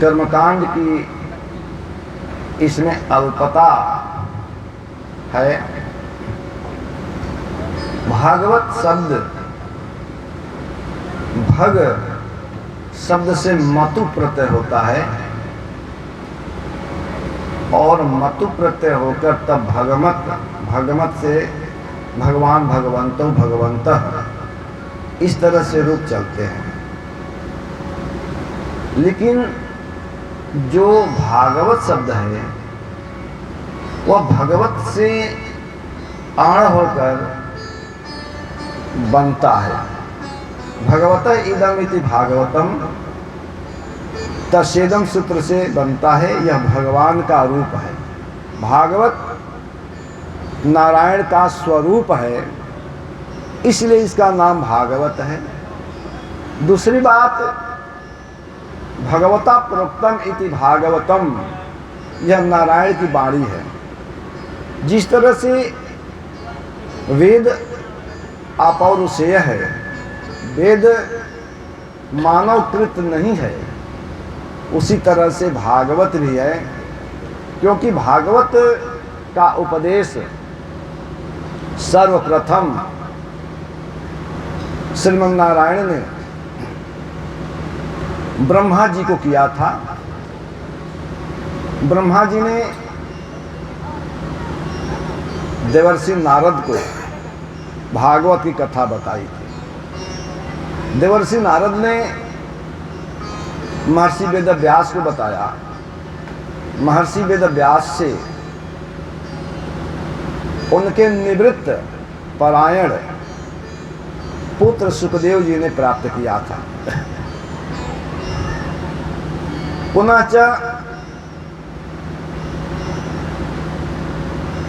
कर्मकांड की इसमें अल्पता है। भागवत शब्द भग शब्द से मतु प्रत्यय होता है और मतु प्रत्यय होकर तब भगवत से भगवान, भगवंतो, भगवंतः इस तरह से रूप चलते हैं। लेकिन जो भागवत शब्द है वह भगवत से आण होकर बनता है। भगवतः इदम इति भागवतम, तस्येदम सूत्र से बनता है। यह भगवान का रूप है। भागवत नारायण का स्वरूप है, इसलिए इसका नाम भागवत है। दूसरी बात, भगवता प्रोक्तम इति भागवतम, यह नारायण की वाणी है। जिस तरह से वेद अपौरुषेय है, वेद मानवकृत नहीं है, उसी तरह से भागवत भी है। क्योंकि भागवत का उपदेश सर्वप्रथम श्रीमन नारायण ने ब्रह्मा जी को किया था। ब्रह्मा जी ने देवर्षि नारद को भागवत की कथा बताई थी। देवर्षि नारद ने महर्षि वेदव्यास को बताया। महर्षि वेदव्यास से उनके निवृत्त परायण पुत्र सुखदेव जी ने प्राप्त किया था। पुनः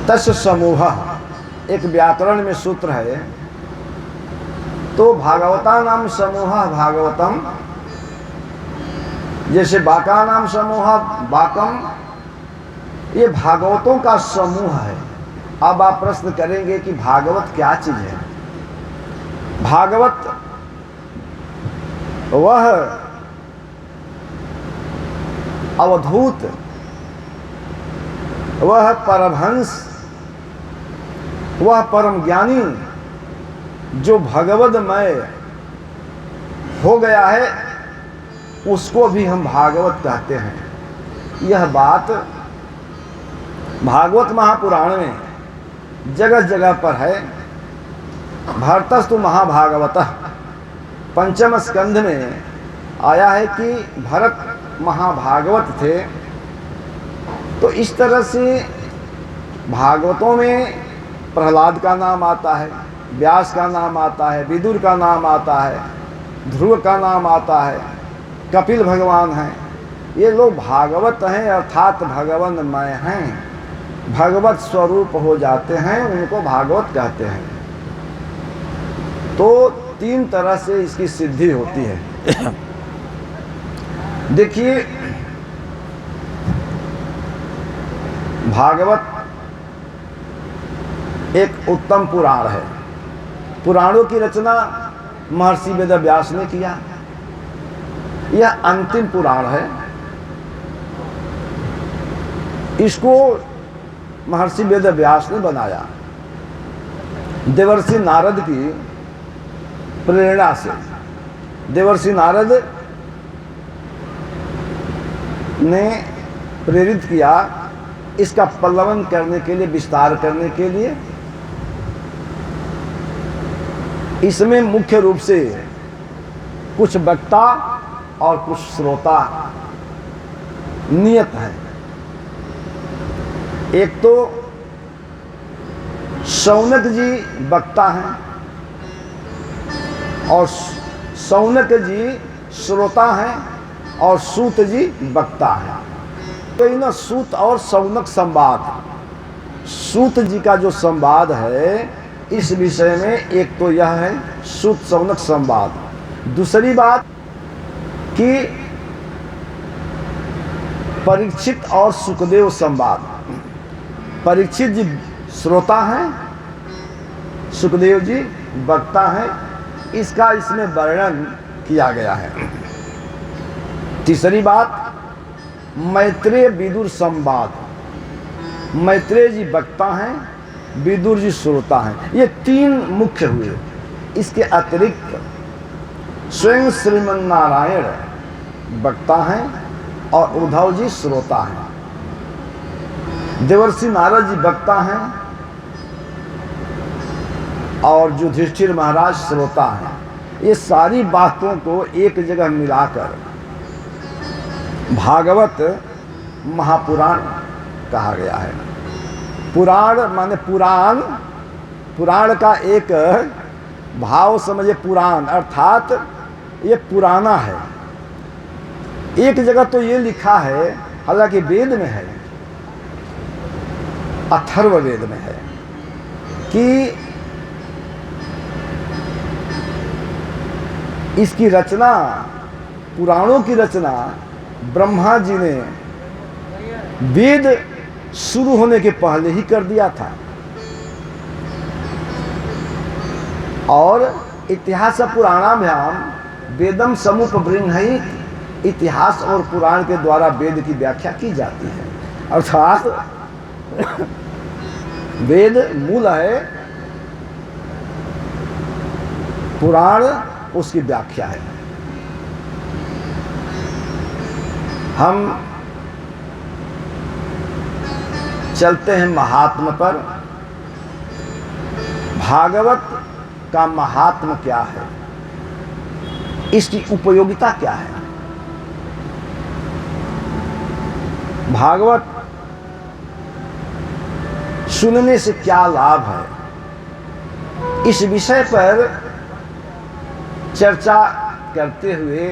तस्य समूह, एक व्याकरण में सूत्र है, तो भागवता नाम समूह भागवतम, जैसे बाका नाम समूह बाकम, ये भागवतों का समूह है। अब आप प्रश्न करेंगे कि भागवत क्या चीज है? भागवत वह अवधूत, वह परमहंस, वह परम ज्ञानी जो भगवदमय हो गया है, उसको भी हम भागवत कहते हैं। यह बात भागवत महापुराण में जगह जगह पर है। भरतस्तु महाभागवतः, पंचम स्कंध में आया है कि भरत महाभागवत थे। तो इस तरह से भागवतों में प्रहलाद का नाम आता है, व्यास का नाम आता है, विदुर का नाम आता है, ध्रुव का नाम आता है, कपिल भगवान हैं। ये लोग भागवत हैं, अर्थात भगवनमय हैं, भगवत स्वरूप हो जाते हैं, उनको भागवत कहते हैं। तो तीन तरह से इसकी सिद्धि होती है। देखिए, भागवत एक उत्तम पुराण है। पुराणों की रचना महर्षि वेदव्यास ने किया। यह अंतिम पुराण है। इसको महर्षि वेदव्यास ने बनाया देवर्षि नारद की प्रेरणा से। देवर्षि नारद ने प्रेरित किया इसका पल्लवन करने के लिए, विस्तार करने के लिए। इसमें मुख्य रूप से कुछ वक्ता और कुछ श्रोता नियत है। एक तो शौनक जी वक्ता हैं और शौनक जी श्रोता हैं और सूत जी वक्ता हैं। तो इन सूत और शौनक संवाद, सूत जी का जो संवाद है इस विषय में एक तो यह है सूत शौनक संवाद। दूसरी बात कि परीक्षित और सुखदेव संवाद। परीक्षित जी श्रोता हैं, सुखदेव जी वक्ता हैं, इसका इसमें वर्णन किया गया है। तीसरी बात मैत्रेय विदुर संवाद। मैत्रेय जी वक्ता हैं, विदुर जी श्रोता हैं, ये तीन मुख्य हुए। इसके अतिरिक्त स्वयं श्रीमन नारायण वक्ता हैं और उद्धव जी श्रोता हैं। देवर्षि नारद जी वक्ता हैं और युधिष्ठिर महाराज श्रोता हैं। ये सारी बातों को एक जगह मिलाकर भागवत महापुराण कहा गया है। पुराण माने पुराण, पुराण का एक भाव समझे पुराण, अर्थात ये पुराना है। एक जगह तो ये लिखा है, हालांकि वेद में है, अथर्ववेद में है कि इसकी रचना, पुराणों की रचना ब्रह्मा जी ने वेद शुरू होने के पहले ही कर दिया था। और इतिहास पुराणाभ्याम वेदम समुपब्रह्मणि, इतिहास और पुराण के द्वारा वेद की व्याख्या की जाती है। अर्थात वेद मूल है, पुराण उसकी व्याख्या है। हम चलते हैं महात्म पर। भागवत का महात्म क्या है, इसकी उपयोगिता क्या है? भागवत सुनने से क्या लाभ है, इस विषय पर चर्चा करते हुए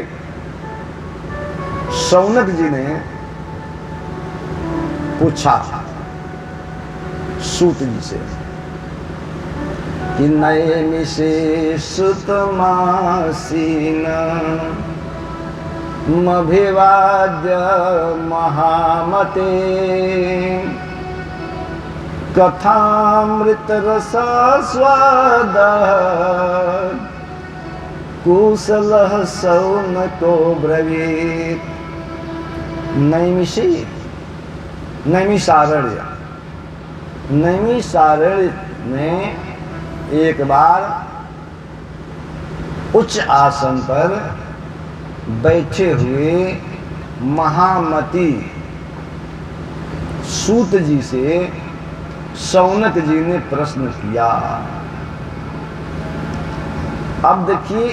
शौनक जी ने पूछा सूत जी से कि नैमिषे सुतमासीन मभिवाद्य महामते कथामृत रस स्वाद कुशलः शौनको ब्रवीत। नैमिषी, नैमिषारण्य, नैमिषारण्य में एक बार उच्च आसन पर बैठे हुए महामती सूत जी से शौनक जी ने प्रश्न किया। अब देखिए